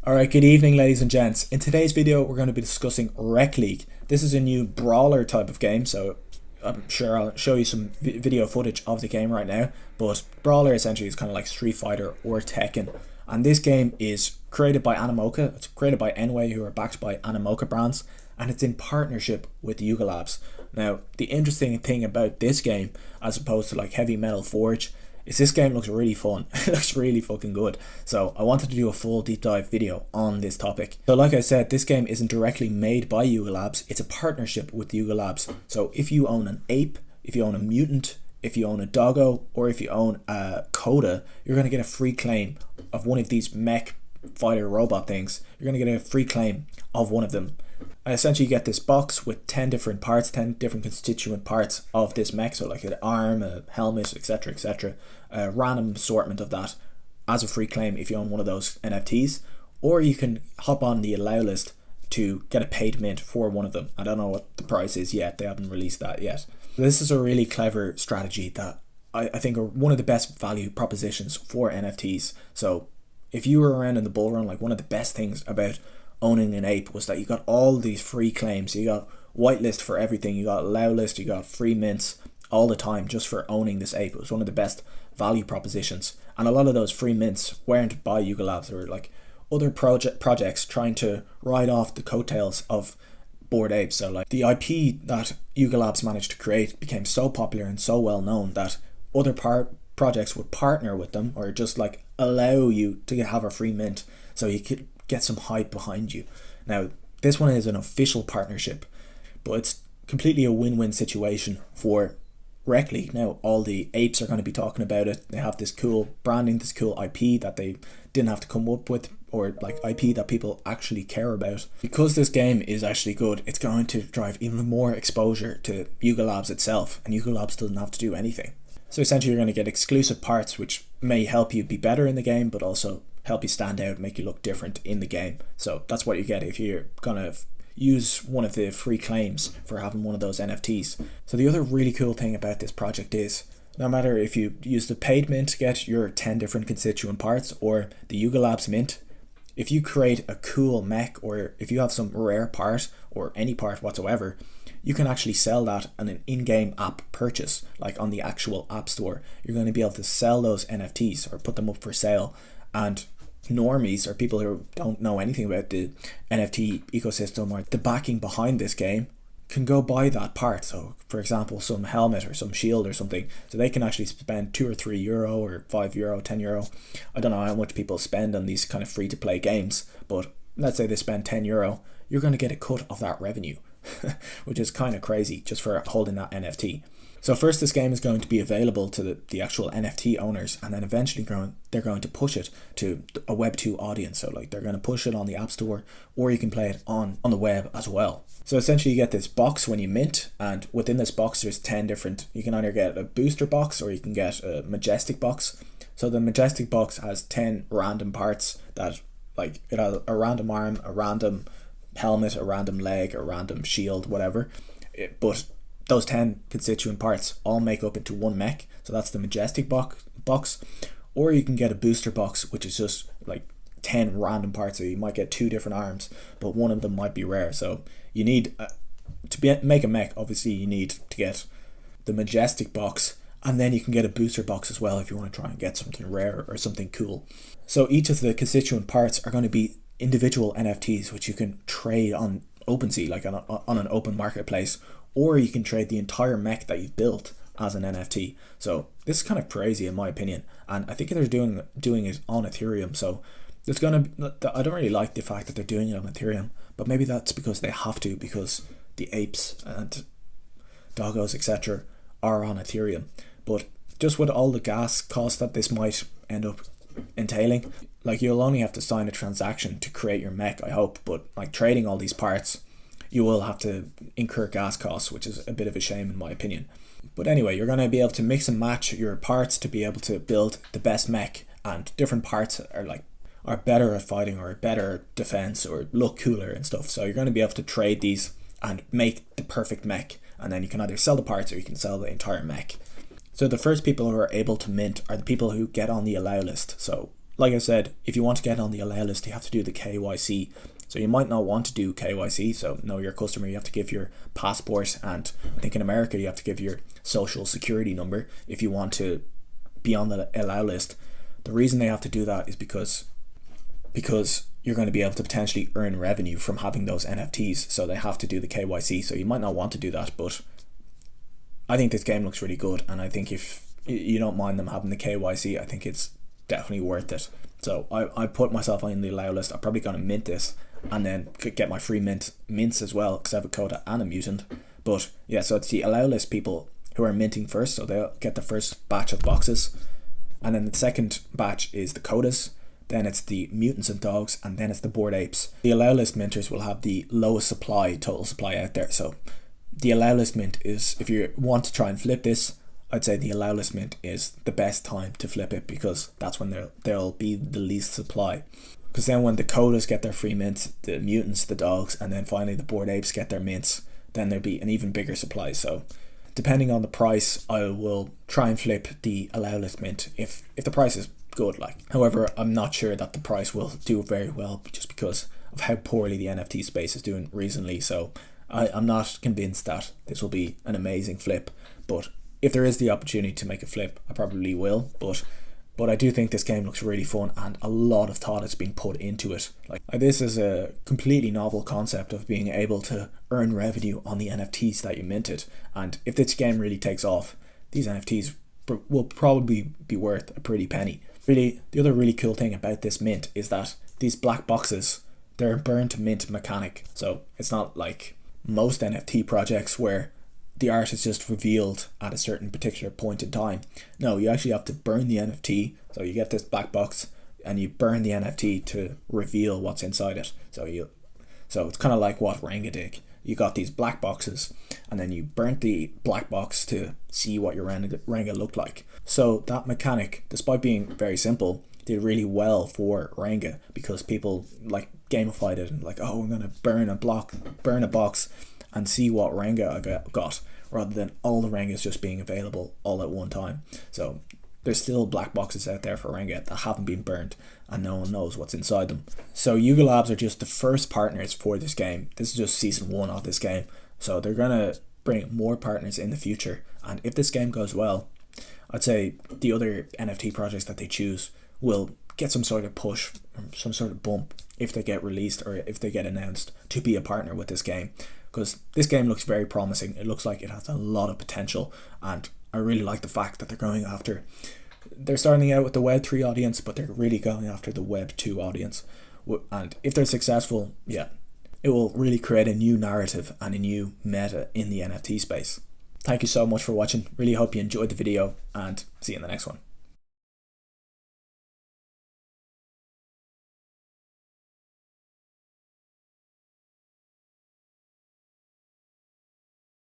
Alright, good evening ladies and gents. In today's video we're going to be discussing Rec League. This is a new brawler type of game, so I'm sure I'll show you some video footage of the game right now. But brawler essentially is kind of like Street Fighter or Tekken. And this game is created by Animoca. It's created by Enway, who are backed by Animoca brands. And it's in partnership with Yuga Labs. Now, the interesting thing about this game, as opposed to like Heavy Metal Forge, is this game looks really fun. It looks really fucking good. So I wanted to do a full deep dive video on this topic. So like I said, this game isn't directly made by Yuga Labs. It's a partnership with Yuga Labs. So if you own an ape, if you own a mutant, if you own a doggo, or if you own a koda, you're going to get a free claim of one of these mech fighter robot things. You're going to get a free claim of one of them. And essentially you get this box with 10 different parts, 10 different constituent parts of this mech, so like an arm, a helmet, etc, etc, a random assortment of that as a free claim if you own one of those NFTs. Or you can hop on the allow list to get a paid mint for one of them. I don't know what the price is yet, they haven't released that yet. This is a really clever strategy that I think are one of the best value propositions for NFTs. So if you were around in the bull run, like one of the best things about owning an ape was that you got all these free claims. You got whitelist for everything, you got allow list, you got free mints all the time just for owning this ape. It was one of the best value propositions, and a lot of those free mints weren't by Yuga Labs. They were like other projects trying to ride off the coattails of Bored Apes. So like the IP that Yuga Labs managed to create became so popular and so well known that other projects would partner with them, or just like allow you to have a free mint so you could get some hype behind you. Now this one is an official partnership, but it's completely a win-win situation for Rec League. Now all the apes are going to be talking about it. They have this cool branding, this cool IP that they didn't have to come up with, or like IP that people actually care about. Because this game is actually good, it's going to drive even more exposure to Yuga Labs itself, and Yuga Labs doesn't have to do anything. So essentially you're going to get exclusive parts which may help you be better in the game, but also help you stand out, make you look different in the game. So that's what you get if you're gonna use one of the free claims for having one of those NFTs. So the other really cool thing about this project is, no matter if you use the paid mint to get your 10 different constituent parts or the Yuga Labs mint, if you create a cool mech, or if you have some rare part or any part whatsoever, you can actually sell that in an in-game app purchase, like on the actual app store. You're going to be able to sell those NFTs or put them up for sale, and normies, or people who don't know anything about the NFT ecosystem or the backing behind this game, can go buy that part. So for example, some helmet or some shield or something, so they can actually spend €2 or €3 or €5, €10. I don't know how much people spend on these kind of free to play games, but let's say they spend €10, you're going to get a cut of that revenue, which is kind of crazy just for holding that NFT. So first, this game is going to be available to the actual NFT owners, and then eventually they're going to push it to a Web 2 audience. So like they're going to push it on the App Store, or you can play it on the web as well. So essentially you get this box when you mint, and within this box there's 10 different, you can either get a booster box or you can get a majestic box. So the majestic box has 10 random parts that, like, it has a random arm, a random helmet, a random leg, a random shield, whatever. But those 10 constituent parts all make up into one mech, so that's the majestic box. Or you can get a booster box, which is just like 10 random parts, so you might get 2 different arms, but one of them might be rare. So you need to make a mech, obviously you need to get the majestic box, and then you can get a booster box as well if you want to try and get something rare or something cool. So each of the constituent parts are going to be individual NFTs which you can trade on OpenSea, like on an open marketplace, or you can trade the entire mech that you've built as an NFT. So this is kind of crazy in my opinion, and I think they're doing it on Ethereum. So there's gonna be, I don't really like the fact that they're doing it on Ethereum, but maybe that's because they have to, because the apes and doggos etc are on Ethereum. But just with all the gas costs that this might end up entailing, like you'll only have to sign a transaction to create your mech, I hope, but like trading all these parts, you will have to incur gas costs, which is a bit of a shame in my opinion. But anyway, you're going to be able to mix and match your parts to be able to build the best mech, and different parts are better at fighting or better at defense or look cooler and stuff. So you're going to be able to trade these and make the perfect mech, and then you can either sell the parts or you can sell the entire mech. So the first people who are able to mint are the people who get on the allow list. So like I said, if you want to get on the allow list, you have to do the KYC. So you might not want to do KYC, so know your customer, you have to give your passport, and I think in America you have to give your social security number if you want to be on the allow list. The reason they have to do that is because you're going to be able to potentially earn revenue from having those NFTs, so they have to do the KYC. So you might not want to do that, but I think this game looks really good, and I think if you don't mind them having the KYC, I think it's definitely worth it. So I put myself on the allow list. I'm probably going to mint this and then get my free mints as well, because I have a koda and a mutant. But yeah, so it's the allow list people who are minting first, so they'll get the first batch of boxes, and then the second batch is the kodas, then it's the mutants and dogs, and then it's the bored apes. The allow list minters will have the lowest total supply out there. So the allow list mint is, if you want to try and flip this, I'd say the allow list mint is the best time to flip it, because that's when there'll be the least supply. Because then when the kodas get their free mints, the mutants, the dogs, and then finally the bored apes get their mints, then there'll be an even bigger supply. So depending on the price, I will try and flip the allow list mint if the price is good. However, I'm not sure that the price will do very well, just because of how poorly the NFT space is doing recently. So I'm not convinced that this will be an amazing flip, but if there is the opportunity to make a flip, I probably will. But I do think this game looks really fun, and a lot of thought has been put into it. This is a completely novel concept of being able to earn revenue on the NFTs that you minted. And if this game really takes off, these NFTs will probably be worth a pretty penny. Really, the other really cool thing about this mint is that these black boxes, they're a burn to mint mechanic. So it's not like most NFT projects where the art is just revealed at a certain particular point in time. No, you actually have to burn the NFT. So you get this black box and you burn the NFT to reveal what's inside it. So it's kind of like what Ranga did. You got these black boxes and then you burnt the black box to see what your Ranga looked like. So that mechanic, despite being very simple, did really well for Ranga, because people gamified it and oh, I'm gonna burn a box and see what Ranga I got, rather than all the Rangas just being available all at one time. So there's still black boxes out there for Ranga that haven't been burned, and no one knows what's inside them. So Yuga Labs are just the first partners for this game. This is just season 1 of this game. So they're gonna bring more partners in the future, and if this game goes well, I'd say the other NFT projects that they choose will get some sort of push, some sort of bump if they get released or if they get announced to be a partner with this game. Because this game looks very promising. It looks like it has a lot of potential, and I really like the fact that they're starting out with the Web 3 audience, but they're really going after the Web 2 audience. And if they're successful, yeah, it will really create a new narrative and a new meta in the NFT space. Thank you so much for watching. Really hope you enjoyed the video, and see you in the next one.